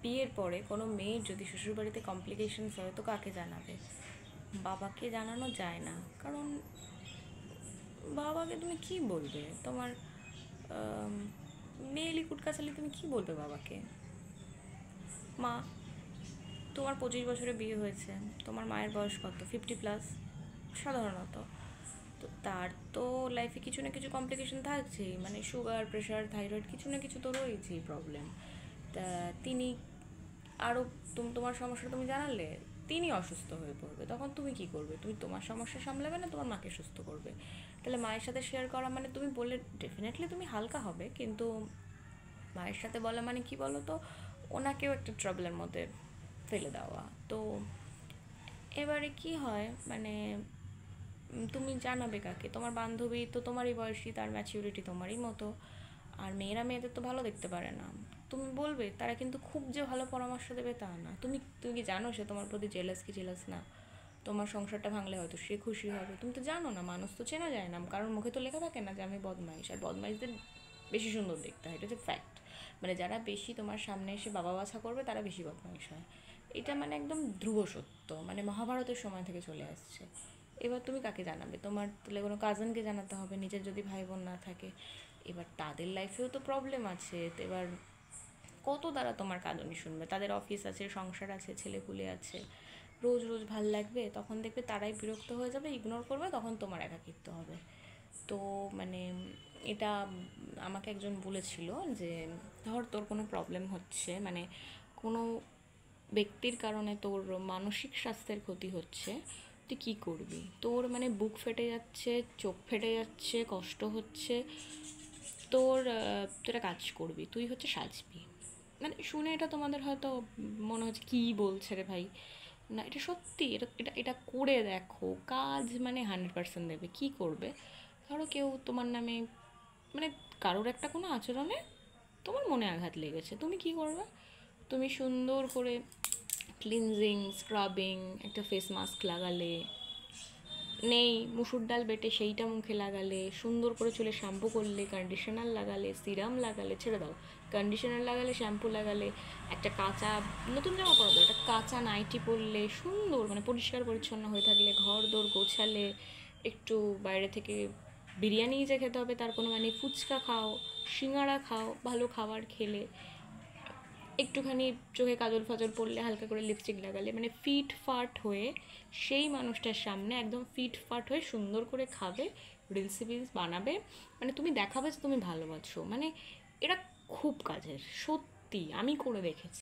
বিয়ের পরে কোনো মেয়ের যদি শ্বশুরবাড়িতে কমপ্লিকেশনস হয় তো কাকে জানাবে? বাবাকে জানানো যায় না, কারণ বাবাকে তুমি কি বলবে? তোমার মেয়ে লিকুট কাছালি তুমি কি বলবে বাবাকে? মা, তোমার 25 বছরে বিয়ে হয়েছে, তোমার মায়ের বয়স কত? 50+ সাধারণত। তো তার তো লাইফে কিছু না কিছু কমপ্লিকেশন থাকছেই, মানে সুগার, প্রেশার, থাইরয়েড, কিছু না কিছু তো রয়েছেই প্রবলেম। তা তিনি আরও তোমার সমস্যা তুমি জানালে তিনি অসুস্থ হয়ে পড়বে, তখন তুমি কি করবে? তুমি তোমার সমস্যা সামলাবে না তোমার মাকে সুস্থ করবে? তাহলে মায়ের সাথে শেয়ার করা মানে তুমি বললে ডেফিনেটলি তুমি হালকা হবে, কিন্তু মায়ের সাথে বলা মানে কি বলো তো, ওনাকেও একটা ট্রাবলের মধ্যে ফেলে দেওয়া। তো এবারে কি হয়, মানে তুমি জানাবে কাকে? তোমার বান্ধবী তো তোমারই বয়সী, তার ম্যাচিউরিটি তোমারই মতো, আর মেয়েরা মেয়েদের তো ভালো দেখতে পারে না। তুমি বলবে, তারা কিন্তু খুব যে ভালো পরামর্শ দেবে তা না। তুমি তুমি কি জানো সে তোমার প্রতি জেলাস কি জেলাস না? তোমার সংসারটা ভাঙলে হয়তো সে খুশি হবে, তুমি তো জানো না, মানুষ তো চেনা যায় না, কারণ মুখে তো লেখা থাকে না যে আমি বদমাইশ, আর বদমাইশদের বেশি সুন্দর দেখতে হয়, এটা হচ্ছে ফ্যাক্ট। মানে যারা বেশি তোমার সামনে এসে বাবা বাছা করবে তারা বেশি বদমাইশ হয়, এটা মানে একদম ধ্রুব সত্য, মানে মহাভারতের সময় থেকে চলে আসছে। এবার তুমি কাকে জানাবে? তোমার তাহলে কোনো কাজিনকে জানাতে হবে, নিজের যদি ভাই বোন না থাকে। এবার তাদের লাইফেও তো প্রবলেম আছে, তো এবার কত তারা তোমার কাঁদনি শুনবে? তাদের অফিস আছে, সংসার আছে, ছেলেপুলে আছে, রোজ রোজ ভাল লাগবে? তখন দেখবে তারাই বিরক্ত হয়ে যাবে, ইগনোর করবে, তখন তোমার একাকিত্ব হবে। তো মানে এটা আমাকে একজন বলেছিল যে ধর তোর কোনো প্রবলেম হচ্ছে, মানে কোনো ব্যক্তির কারণে তোর মানসিক স্বাস্থ্যের ক্ষতি হচ্ছে, তুই কী করবি? তোর মানে বুক ফেটে যাচ্ছে, চোখ ফেটে যাচ্ছে, কষ্ট হচ্ছে, তুই একটা কাজ করবি, তুই হচ্ছে সাজবি। মানে শুনে এটা তোমাদের হয়তো মনে হচ্ছে কী বলছে রে ভাই, না এটা সত্যি, এটা এটা এটা করে দেখো, কাজ মানে 100% দেবে। কী করবে? ধরো কেউ তোমার নামে, মানে কারোর একটা কোনো আচরণে তোমার মনে আঘাত লেগেছে, তুমি কি করবে? তুমি সুন্দর করে ক্লিনজিং, স্ক্রাবিং, একটা ফেস মাস্ক লাগালে, নেই মুসুর ডাল বেটে সেইটা মুখে লাগালে, সুন্দর করে চুলে শ্যাম্পু করলে, কন্ডিশনার লাগালে, সিরাম লাগালে, ছেড়ে দাও, কন্ডিশনার লাগালে, শ্যাম্পু লাগালে, একটা কাঁচা নতুন জামা পরা একটা কাঁচা নাইটি পরলে, সুন্দর মানে পরিষ্কার পরিচ্ছন্ন হয়ে থাকলে, ঘর দোর গোছালে, একটু বাইরে থেকে বিরিয়ানি যে খেতে হবে তার কোনো মানে, ফুচকা খাও, সিঙ্গাড়া খাও, ভালো খাবার খেলে, একটুখানি চোখে কাজল ফাজল পরলে, হালকা করে লিপস্টিক লাগালে, মানে ফিট ফাট হয়ে সেই মানুষটার সামনে একদম ফিট ফাট হয়ে সুন্দর করে খাবে, রিলস ফিলস বানাবে, মানে তুমি দেখাবে যে তুমি ভালোবাসো। মানে এটা খুব কাজের, সত্যি আমি করে দেখেছি।